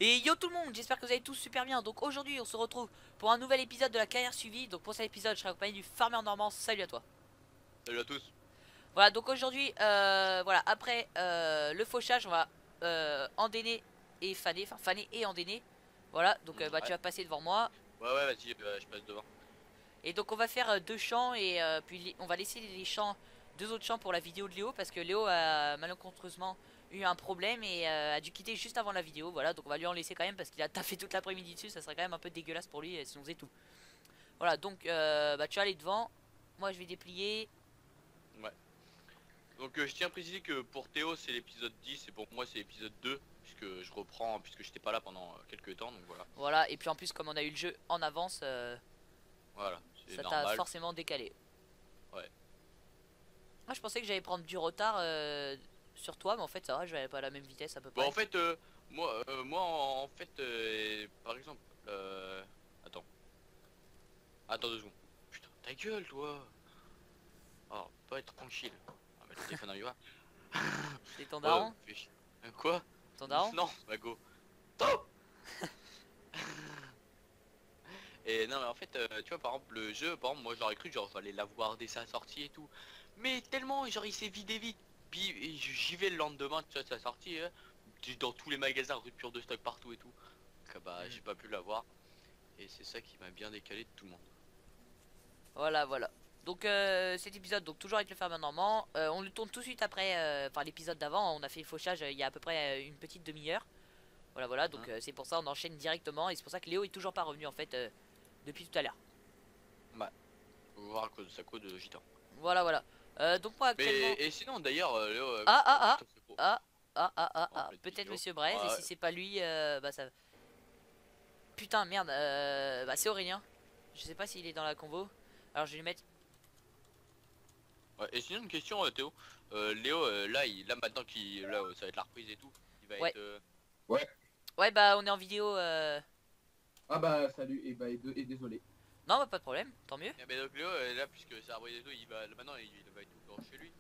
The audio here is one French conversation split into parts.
Et yo tout le monde, j'espère que vous allez tous super bien. Donc aujourd'hui on se retrouve pour un nouvel épisode de la carrière suivie. Donc pour cet épisode je serai accompagné du farmer normand. Salut à toi. Salut à tous. Voilà, donc aujourd'hui voilà, après le fauchage on va endainer et faner. Enfin faner et endainer. Voilà, donc bah tu Ouais, vas passer devant moi. ouais, vas-y, je passe devant. Et donc on va faire deux champs et puis on va laisser les champs, deux autres champs pour la vidéo de Léo. Parce que Léo a malencontreusement eu un problème et a dû quitter juste avant la vidéo. Voilà, donc on va lui en laisser quand même parce qu'il a taffé toute l'après-midi dessus. Ça serait quand même un peu dégueulasse pour lui si on faisait tout. Voilà, donc bah, tu vas aller devant. Moi, je vais déplier. Ouais. Donc je tiens à préciser que pour Théo c'est l'épisode 10 et pour moi c'est l'épisode 2 puisque je reprends puisque j'étais pas là pendant quelques temps donc voilà. Voilà, et puis en plus, comme on a eu le jeu en avance, Voilà, c'est ça t'a normal. forcément décalé. Ouais. Moi, je pensais que j'allais prendre du retard sur toi, mais en fait, ça va, je vais pas à la même vitesse à peu Bon en près. fait moi en fait par exemple attends. Attends 2 secondes. Putain, ta gueule toi. Oh, pas être tranquille. On va mettre le téléphone à lui. C'est ton Oh, daron? fais chier. Quoi? Ton daron? Non, bah go. Stop. Et non mais en fait tu vois par exemple le jeu par exemple moi j'aurais cru que genre fallait l'avoir dès sa sortie et tout. Mais tellement genre il s'est vidé vite. Puis j'y vais le lendemain tu vois de sa sortie dans tous les magasins rupture de stock partout et tout. Donc bah Hmm. j'ai pas pu l'avoir. Et c'est ça qui m'a bien décalé de tout le monde. Voilà, voilà. Donc cet épisode, donc toujours avec le fermier normand, on le tourne tout de suite après, enfin l'épisode d'avant, on a fait le fauchage il y a à peu près une petite demi-heure. Voilà, voilà, donc Mhm. c'est pour ça on enchaîne directement et c'est pour ça que Léo est toujours pas revenu en fait depuis tout à l'heure. Bah, faut voir à cause de sa cause de gitan. Voilà, voilà. Donc moi Mais actuellement... et sinon d'ailleurs Léo Ah, ah, tu ah, t'en fais quoi? ah, ah, ah, ah, Oh ah, pleine peut-être vidéo. Monsieur Braise, et Ouais. si c'est pas lui, bah ça... Putain, merde, bah c'est Aurélien. Je sais pas s'il est dans la convo. Alors je vais lui mettre... Ouais, et sinon une question Théo. Léo là là maintenant qu'il là ça va être la reprise et tout. Il va Ouais, être Ouais. ouais, bah on est en vidéo... Ah bah salut et désolé. Non, bah pas de problème, tant mieux. ah, mais donc Léo là puisque c'est la reprise et tout, il va maintenant il va être tout le temps chez lui.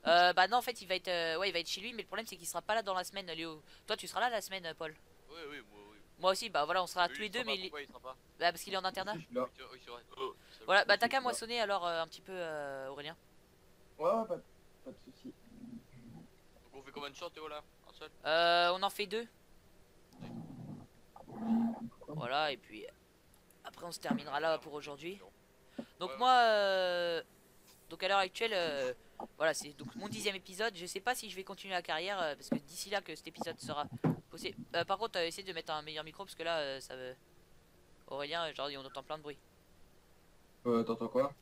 Bah non, en fait il va être... ouais, il va être chez lui, mais le problème c'est qu'il sera pas là dans la semaine, Léo. Toi tu seras là la semaine, Paul. Oui oui moi oui. Moi aussi, bah voilà, on sera Mais tous lui les il deux, sera mais... pas, pourquoi il sera pas? Bah parce qu'il est en Moi internat. aussi je suis là. Oui c'est vrai. Oh, salaud. Voilà, Moi bah aussi t'as je qu'à suis là. moissonner alors un petit peu, Aurélien. Ouais, ouais, pas de soucis. Donc on fait combien de shorts Théo là? Un seul? On en fait deux. D'accord. Voilà, et puis après on se terminera là Voilà, pour on fait aujourd'hui. différent. Ouais Donc ouais. moi, donc à l'heure actuelle, voilà, c'est donc mon 10e épisode. Je sais pas si je vais continuer la carrière parce que d'ici là que cet épisode sera possible. Par contre, essayez de mettre un meilleur micro parce que là, Aurélien, genre on entend plein de bruit. T'entends quoi?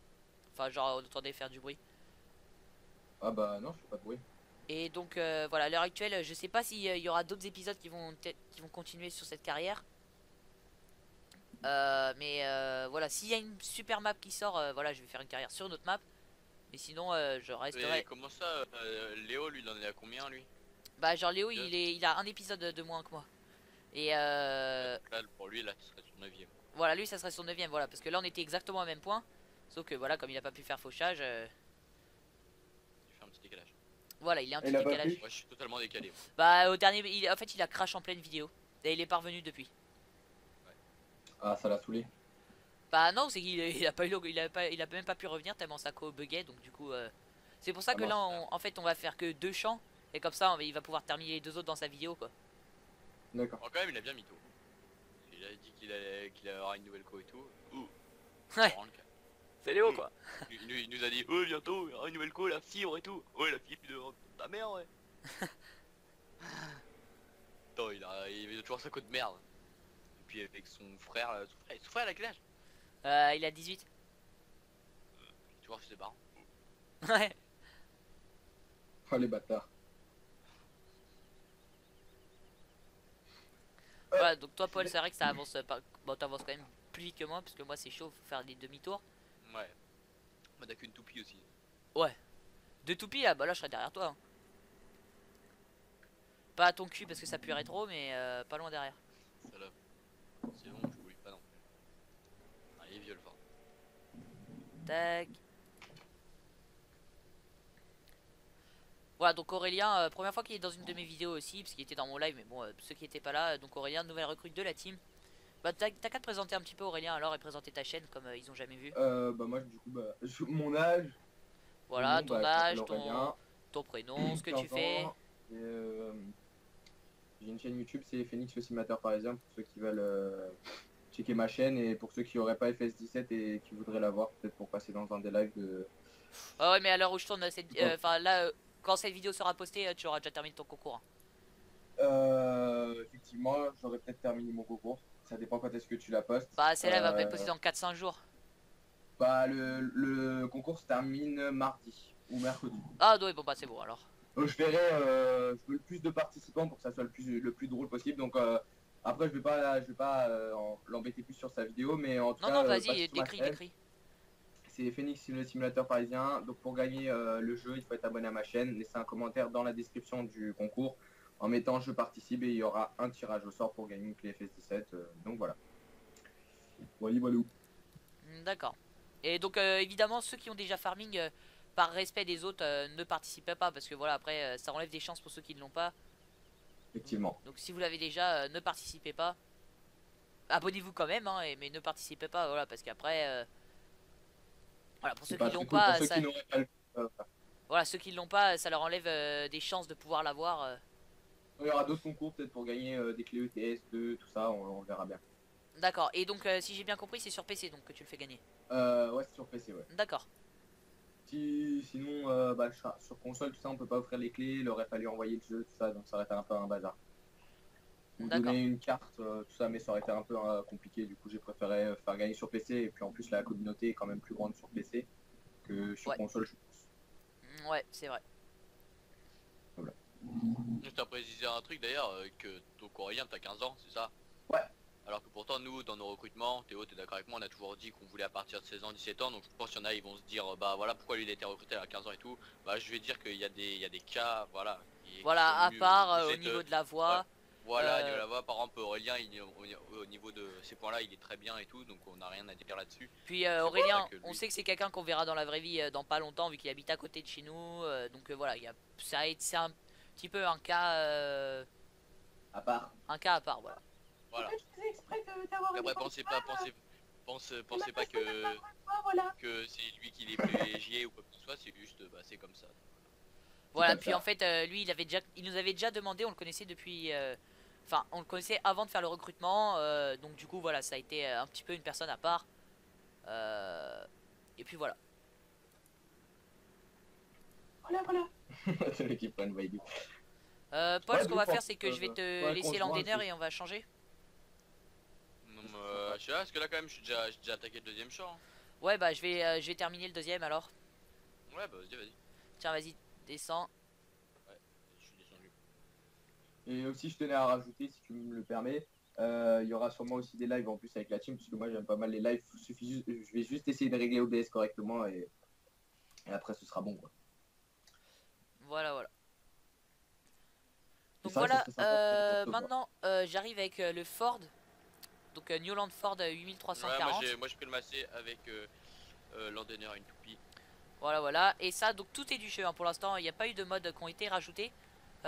Enfin, genre on entendait faire du bruit. Ah bah non, je fais pas de bruit. Et donc voilà, à l'heure actuelle, je sais pas s'il y aura d'autres épisodes qui vont continuer sur cette carrière. Mais voilà, s'il y a une super map qui sort, voilà, je vais faire une carrière sur notre map. Mais sinon, je Et resterai. comment ça Léo lui il en est à combien lui? Bah, genre Léo, Deux. il a un épisode de moins que moi. Et Ouais, donc là pour lui là ce serait son 9ème. voilà, lui, ça serait son 9ème. Voilà, parce que là, on était exactement au même point. Sauf que voilà, comme il a pas pu faire fauchage, Tu fais un petit décalage. voilà, il est un Et petit il a pas décalage. plu? Moi je suis totalement décalé moi. Bah, au dernier, en fait, il a crash en pleine vidéo. Et il est parvenu depuis. Ouais. Ah, ça l'a saoulé. Bah, non, c'est qu'il il a pas eu, il a même pas pu revenir tellement sa co buguait. Donc, du coup, c'est pour ça Ah que là, mince. en fait, on va faire que deux champs. Et comme ça, il va pouvoir terminer les deux autres dans sa vidéo, quoi. D'accord. Bon, quand même il a bien mytho. Il a dit qu'il aura une nouvelle co et tout. Ouh, c'est Ouais, vraiment le cas. c'est Léo, Ouh. quoi. Il nous a dit oh bientôt il y aura une nouvelle co, la fibre et tout. Ouais la fibre de ta mère ouais. Attends il a toujours sa co de merde. Et puis avec son frère il a quel âge? Il a 18. Tu vois chez ses parents. Ouais. Ah les bâtards. Voilà, donc toi, Paul, c'est vrai que ça avance pas. Bon, t'avances quand même plus vite que moi, parce que moi, c'est chaud, faut faire des demi-tours. Ouais. Moi t'as qu'une toupie aussi. Ouais. Deux toupies là, bah là, je serais derrière toi, hein. Pas à ton cul parce que ça puerait trop, mais pas loin derrière. Salope. Sinon je pouvais pas non plus. Ah, il est vieux le fort. Tac. Voilà, donc Aurélien, première fois qu'il est dans une de mes vidéos aussi, parce qu'il était dans mon live, mais bon, ceux qui étaient pas là, donc Aurélien, nouvelle recrue de la team. Bah, t'as qu'à te présenter un petit peu, Aurélien, alors, et présenter ta chaîne, comme ils ont jamais vu. Bah moi du coup mon âge, mon Voilà, nom, ton je m'appelle âge, Aurélien, ton prénom, ce que tu 15 fais. ans, et, j'ai une chaîne YouTube, c'est Phoenix le simulateur parisien pour ceux qui veulent checker ma chaîne et pour ceux qui auraient pas FS17 et qui voudraient la voir peut-être pour passer dans un des lives de... Ah ouais, mais à l'heure où je tourne cette. Enfin, là, quand cette vidéo sera postée, tu auras déjà terminé ton concours, hein. Effectivement, j'aurais peut-être terminé mon concours. Ça dépend quand est-ce que tu la postes. Bah, celle-là va être postée dans 4-5 jours. Bah, le concours se termine mardi ou mercredi. Ah, ouais, bon, bah, c'est bon alors. Je verrai, je veux le plus de participants pour que ça soit le plus drôle possible. Donc après, je vais pas l'embêter plus sur sa vidéo, mais en tout Non, cas, non, passe vas-y, sur ma décris, chaîne. décris. C'est Phoenix le simulateur parisien. Donc pour gagner le jeu, il faut être abonné à ma chaîne. Laissez un commentaire dans la description du concours en mettant je participe et il y aura un tirage au sort pour gagner une clé FS17. Donc voilà. Voilà, voilà. D'accord. Et donc, évidemment, ceux qui ont déjà farming, par respect des autres, ne participez pas parce que voilà, après, ça enlève des chances pour ceux qui ne l'ont pas. Effectivement. Donc, si vous l'avez déjà, ne participez pas. Abonnez-vous quand même, hein, mais ne participez pas, voilà, parce qu'après, voilà, pour ceux C'est qui pas l'ont très cool pour pas, ceux ça, qui n'auraient pas le... voilà, ceux qui l'ont pas, ça leur enlève des chances de pouvoir l'avoir. Il y aura d'autres concours peut-être pour gagner des clés ETS, 2, tout ça, on verra bien. D'accord. Et donc, si j'ai bien compris, c'est sur PC donc que tu le fais gagner. Ouais, c'est sur PC, ouais. D'accord. Sinon, sur console, tout ça, on peut pas offrir les clés, il aurait fallu envoyer le jeu, tout ça, donc ça aurait été un peu un bazar. Vous D'accord. donner une carte, tout ça, mais ça aurait été un peu compliqué, du coup j'ai préféré faire gagner sur PC, et puis en plus la communauté est quand même plus grande sur PC que sur Ouais. console, je pense. Ouais, c'est vrai. Je t'ai précisé un truc d'ailleurs, que donc Aurélien t'as 15 ans, c'est ça? Ouais. Alors que pourtant nous dans nos recrutements, Théo t'es d'accord avec moi, on a toujours dit qu'on voulait à partir de 16 ans, 17 ans, donc je pense qu'il y en a ils vont se dire bah voilà pourquoi lui il a été recruté à 15 ans et tout. Bah je vais dire qu'il y a des cas voilà. Voilà, sont à mieux, part au cette, niveau de la voix. ouais, voilà, euh, la voix, par exemple Aurélien au niveau de ces points là il est très bien et tout, donc on n'a rien à dire là-dessus. Puis C'est pour Aurélien, ça que on lui- sait que c'est quelqu'un qu'on verra dans la vraie vie dans pas longtemps vu qu'il habite à côté de chez nous. Donc voilà, c'est un petit peu À part. un cas à part, voilà. Voilà. Je faisais exprès d'avoir Et une après pensez pas voilà. que c'est lui qui les privilégié ou quoi que ce soit, c'est juste bah c'est comme ça. Voilà, comme puis ça. en fait, lui, il nous avait déjà demandé, on le connaissait depuis, enfin, on le connaissait avant de faire le recrutement, donc du coup, voilà, ça a été un petit peu une personne à part. Et puis voilà. Voilà. C'est l'équipe One by Two. Paul, Ouais, ce qu'on donc, va faire, c'est que je vais te ouais, laisser conjoint, l'endainer c'est- et on va changer. Je sais pas, parce que là quand même j'ai déjà attaqué le deuxième champ. Ouais, bah je vais terminer le deuxième alors. Ouais bah vas-y. Tiens, vas-y, descends. Ouais, je suis descendu. Et aussi, je tenais à rajouter, si tu me le permets, il y aura sûrement aussi des lives en plus avec la team, parce que moi j'aime pas mal les lives. Je vais juste essayer de régler OBS correctement et après ce sera bon, quoi. Voilà, voilà. Donc C'est vrai que voilà, ça serait sympa pour te voir. maintenant j'arrive avec le Ford. Donc Newland Ford Ouais, 8340. moi j'ai pris le massé avec l'entonnoir et une toupie. Voilà, voilà. Et ça, donc tout est du jeu, hein. Pour l'instant, il n'y a pas eu de mods qui ont été rajoutés.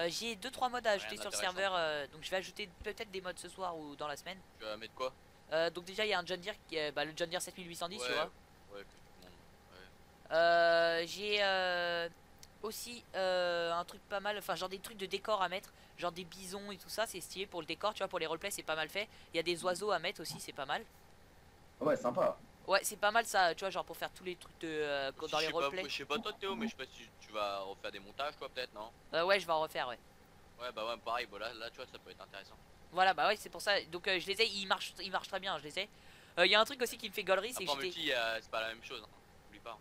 J'ai 2-3 mods à ajouter Rien sur le d'intéressant. serveur. Donc je vais ajouter peut-être des mods ce soir ou dans la semaine. Tu vas mettre quoi? Donc déjà, il y a un John Deere, le John Deere 7810, tu vois. Ouais, bon, J'ai aussi un truc pas mal, enfin genre des trucs de décor à mettre, genre des bisons et tout ça, c'est stylé pour le décor, tu vois, pour les roleplays c'est pas mal fait. Il y a des oiseaux à mettre aussi, c'est pas mal. Ouais, sympa. Ouais, c'est pas mal ça, tu vois, genre pour faire tous les trucs de, dans les roleplays. Je sais pas toi Théo, mais je sais pas si tu vas refaire des montages toi peut-être, non? Ouais, je vais en refaire, ouais. Ouais bah ouais pareil, voilà, là tu vois ça peut être intéressant. Voilà, bah ouais, c'est pour ça. Donc je les ai, ils marchent très bien, je les ai. Il y a un truc aussi qui me fait gaulerie, c'est que Après en j'étais. multi c'est pas la même chose, hein. Oublie pas.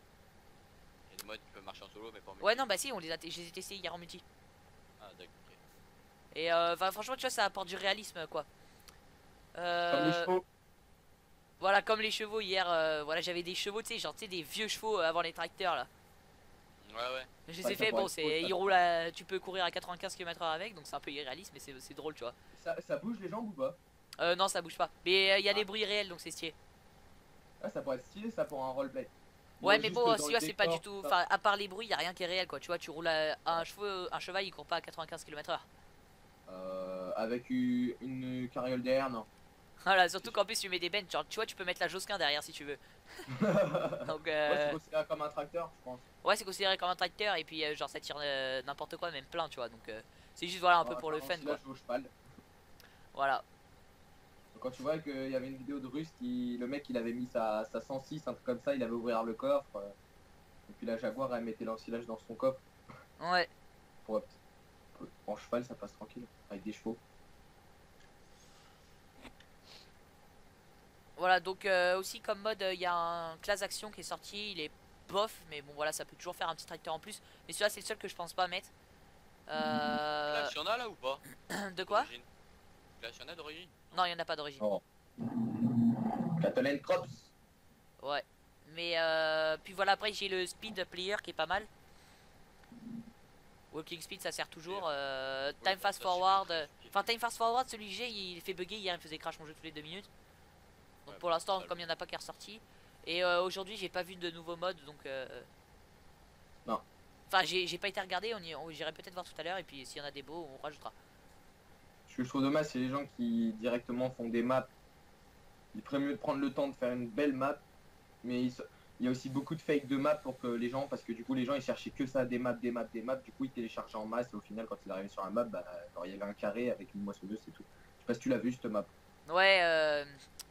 Il y a des modes qui peuvent marcher en solo mais pas en multi. Ouais, non, bah si, je les ai testés hier en multi. Ah d'accord. Et franchement, tu vois, ça apporte du réalisme, quoi. Comme les chevaux. Voilà, comme les chevaux hier, voilà, j'avais des chevaux, tu sais, genre, tu sais, des vieux chevaux avant les tracteurs là. Ouais. Je les Ouais, ai ça fait, pourrait bon, être c'est, cool, ça. ils roulent tu peux courir à 95 km/h avec, donc c'est un peu irréaliste, mais c'est drôle, tu vois. Ça bouge les jambes ou pas? Non, ça bouge pas. Mais il y a Ah. des bruits réels, donc c'est stylé. Ah, ça pourrait être stylé ça pour un roleplay. Ouais, Bon, mais juste bon, dans le celui-là c'est pas du décor, tout. ça. Enfin, à part les bruits, y a rien qui est réel quoi. Tu vois, tu roules un cheval, il court pas à 95 km/h. Avec une carriole derrière, non. Voilà, surtout qu'en plus tu mets des benches. Genre, tu vois, tu peux mettre la Josquin derrière si tu veux. Donc, Ouais, c'est considéré comme un tracteur, je pense. ouais, c'est considéré comme un tracteur et puis genre ça tire n'importe quoi, même plein, tu vois. Donc, c'est juste voilà un Ouais, peu pour le un fun quoi. ensilage au cheval. Voilà. Quand tu vois qu'il y avait une vidéo de Russe qui, le mec, il avait mis sa 106, un truc comme ça, il avait ouvert le coffre. Et puis la Jaguar, elle mettait l'ensilage dans son coffre. Ouais. Pour, en cheval, ça passe tranquille, avec des chevaux. Voilà, donc aussi comme mode, il y a un classe action qui est sorti, il est bof, mais bon voilà, ça peut toujours faire un petit tracteur en plus. Mais celui-là, c'est le seul que je pense pas mettre. Clash, y'en a là ou pas? De quoi? D'origine. Clash, y'en a d'origine? Non, il y en a pas d'origine. Oh. Catalan Crops. Ouais. Mais puis voilà, après j'ai le speed player qui est pas mal. Walking speed ça sert toujours. Time fast forward. Enfin, time fast forward, celui que j'ai il fait bugger. Hier il me faisait crash mon jeu toutes les 2 minutes. Donc Ouais, pour bon, l'instant, ça, comme il n'y en a pas qui est ressorti. Et aujourd'hui, j'ai pas vu de nouveaux modes donc. Non. Enfin, j'ai pas été regardé. J'irai peut-être voir tout à l'heure. Et puis s'il y en a des beaux, on rajoutera. Ce que je trouve dommage, c'est les gens qui directement font des maps. Il ferait mieux de prendre le temps de faire une belle map. Mais il y a aussi beaucoup de fake de maps pour que les gens, parce que du coup les gens ils cherchaient que ça, des maps, des maps, des maps, du coup ils téléchargeaient en masse et au final quand ils arrivaient sur la map, bah, genre, il y avait un carré avec une moissonneuse c'est tout. Je sais pas si tu l'as vu cette map. Ouais,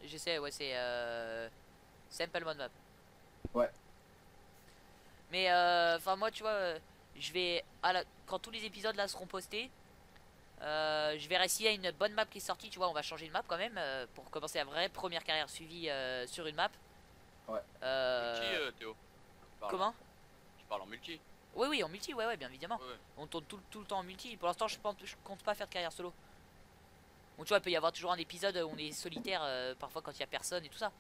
je sais, ouais, c'est Simple Mode Map. Ouais. Mais enfin, moi, tu vois, je vais quand tous les épisodes là seront postés, je verrai s'il y a une bonne map qui est sortie. Tu vois, on va changer de map quand même pour commencer la vraie première carrière suivie sur une map. Ouais. Multi, Théo. Comment? Tu parles en multi? Oui, oui, en multi, ouais, ouais, bien évidemment. Ouais, ouais. On tourne tout le temps en multi. Pour l'instant, je compte pas faire de carrière solo. Bon, tu vois, il peut y avoir toujours un épisode où on est solitaire, parfois quand il y a personne et tout ça.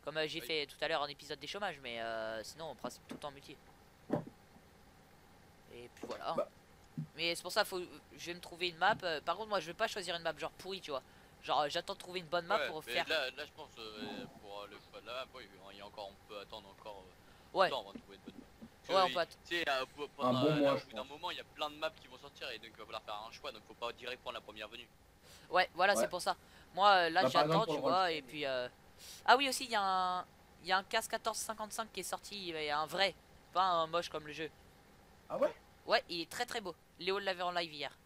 Comme j'ai Oui. fait tout à l'heure un épisode des chômages, mais sinon, on principe tout le temps en multi. Et puis voilà. Bah. Mais c'est pour ça, je vais me trouver une map. Par contre, moi, je vais pas choisir une map genre pourrie, tu vois. Genre, j'attends de trouver une bonne map Ouais, pour mais faire. là, je pense pour le choix de la map, ouais, il y a encore, on peut attendre encore Ouais, temps avant de trouver une bonne map. ouais, on peut Tu sais, Un pendant bon mois, au je bout d'un pense. moment, il y a plein de maps qui vont sortir et donc il va falloir faire un choix, donc faut pas direct prendre la première venue. ouais, voilà, Ouais. c'est pour ça. Moi, là, Bah, par j'attends, exemple, pour tu le vois. Rolls. Et puis. Ah oui, aussi, il y a un CAS 1455 qui est sorti. Il y a un vrai, pas un moche comme le jeu. Ah ouais. Ouais, il est très très beau. Léo l'avait en live hier.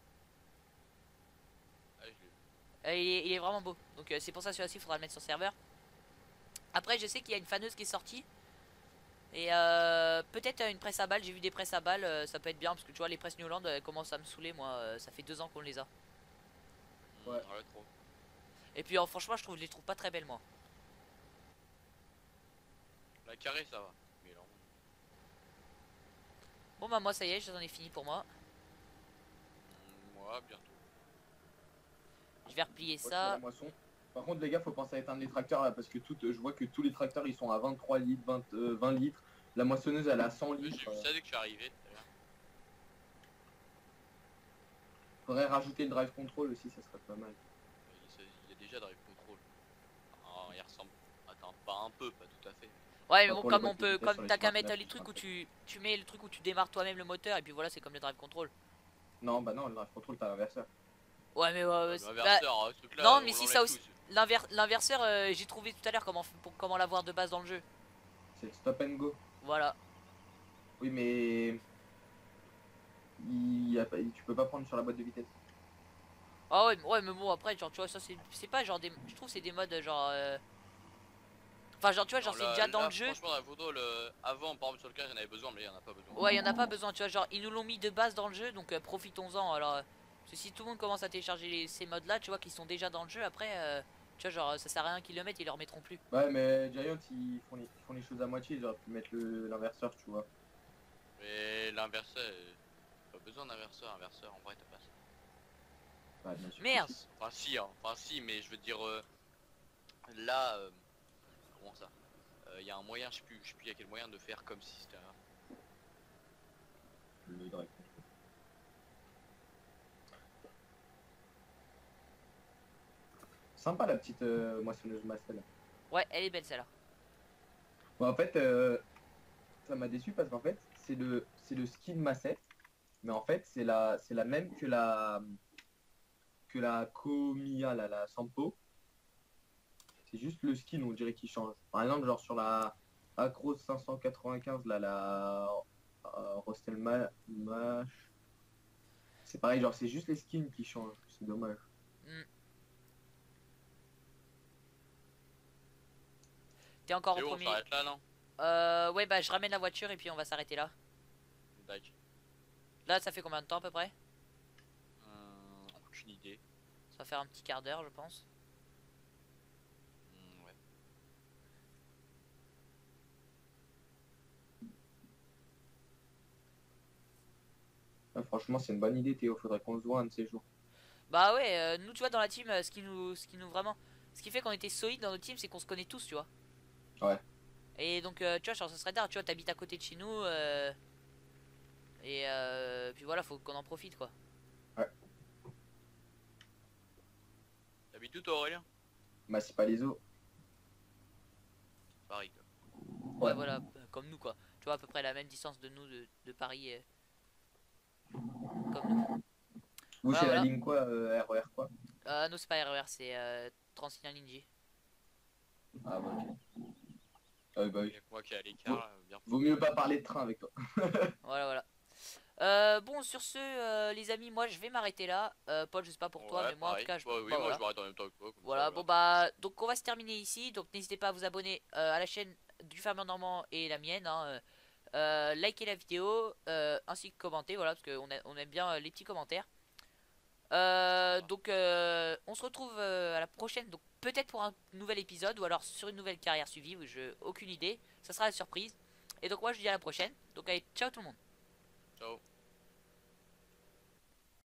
Ah, je l'ai vu. Il est vraiment beau. Donc c'est pour ça celui-ci, il faudra le mettre sur serveur. Après, je sais qu'il y a une faneuse qui est sortie. Et peut-être une presse à balles. J'ai vu des presses à balles, ça peut être bien. Parce que tu vois, les presses New Holland commencent à me saouler. Moi, ça fait 2 ans qu'on les a. Ouais. Ouais, trop. Et puis franchement, je les trouve pas très belles, moi. La carré, ça va. Mais là, Bon, bah, moi, ça y est, j'en ai fini pour moi. moi, bientôt. Je vais replier Ouais, sur ça. la moisson. Par contre les gars faut penser à éteindre les tracteurs là parce que je vois que tous les tracteurs ils sont à 23 litres, 20 litres. La moissonneuse elle est à 100 J'ai litres. vu ça dès que je suis arrivé tout à l'heure. Faudrait rajouter le drive control aussi, ça serait pas mal. Il y a déjà Drive Control. Ah, il ressemble. Attends, pas un peu, pas tout à fait. Ouais, mais Pas bon, pour les comme boîtes de vitesse sur comme les t'as qu'à Smart mettre 9, les trucs où Smart tu mets le truc où tu démarres toi-même le moteur. Et puis voilà, c'est comme le drive control. Non bah non, le drive control t'as l'inverseur. Ouais, mais L'inverseur, ce truc là. non, on mais si l'enlève ça aussi. tous. L'inverseur, j'ai trouvé tout à l'heure comment l'avoir de base dans le jeu. C'est le stop and go. Voilà. Oui mais tu peux pas prendre sur la boîte de vitesse. Ah ouais, mais bon, après, genre, tu vois, ça c'est pas genre des. Je trouve que c'est des modes genre. Enfin, genre, tu vois, genre, Non, c'est là- déjà dans là, le jeu. Franchement, dans la photo, avant, par exemple, sur le cas, j'en avais besoin, mais là, il y en a pas besoin. Ouais, il y en a pas besoin, tu vois, genre, ils nous l'ont mis de base dans le jeu, donc profitons-en. Alors, parce que si tout le monde commence à télécharger ces modes là, tu vois, qui sont déjà dans le jeu, après, tu vois, genre, ça sert à rien qu'ils le mettent, ils le remettront plus. Ouais mais Giant ils font les choses à moitié, ils auraient pu mettre l'inverseur tu vois. Mais l'inverseur, pas besoin d'inverseur, inverseur, en vrai, t'as pas ça. Bah, bien sûr. Merde. Enfin, si, mais je veux dire, là, comment ça? Il y a un moyen, je sais plus, il y a quel moyen de faire comme si c'était un. Le drive control. Sympa la petite moissonneuse Mastel. Ouais, elle est belle celle-là. Bon, en fait, ça m'a déçu parce qu'en fait, c'est le skin Massette, mais en fait, c'est la même que la Komiya, la Sampo. C'est juste le skin, on dirait qu'il change. Par exemple, genre sur la Acros 595, là, la Mash, c'est pareil, genre c'est juste les skins qui changent. C'est dommage. Hmm. T'es encore C'est au bon, on premier. s'arrête là, non? Ouais, bah je ramène la voiture et puis on va s'arrêter là. D'accord. Là, ça fait combien de temps à peu près? Aucune idée. Ça va faire un petit quart d'heure, je pense. Ouais. Ah, franchement, c'est une bonne idée, Théo. Faudrait qu'on se voit un de ces jours. Bah ouais, nous tu vois dans la team, ce qui nous vraiment, ce qui fait qu'on était solide dans notre team, c'est qu'on se connaît tous, tu vois. Ouais. Et donc tu vois, genre ce serait tard, tu vois, t'habites à côté de chez nous, et puis voilà, faut qu'on en profite quoi. Ouais. T'habites où toi, Aurélien? Bah, c'est pas les eaux. Paris, quoi. Ouais, Ouais. voilà, comme nous quoi. Tu vois à peu près la même distance de nous de Paris, comme nous. Vous, Voilà, c'est la voilà. ligne quoi, RER quoi? Nous c'est pas RER, c'est Transilien Ninja. Ah, bah, ok. Bah Il oui. y a que moi qui est à l'écart, Vaut, là, bien vaut foutu. mieux pas parler de train avec toi. Voilà, voilà. Bon, sur ce, les amis, moi je vais m'arrêter là. Paul, je sais pas pour toi, Ouais, mais moi en tout pareil. cas, Bah oui, bah, moi voilà. je m'arrête en même temps que toi, comme ça, Voilà, bon voilà. bah, donc on va se terminer ici. Donc n'hésitez pas à vous abonner à la chaîne du Farmer Normand et la mienne, hein. Likez la vidéo, ainsi que commenter, voilà, parce qu'on on aime bien les petits commentaires. Sympa. Donc on se retrouve à la prochaine, donc peut-être pour un nouvel épisode ou alors sur une nouvelle carrière suivie, je aucune idée, ça sera la surprise. Et donc moi je vous dis à la prochaine. Donc allez, ciao tout le monde. Ciao.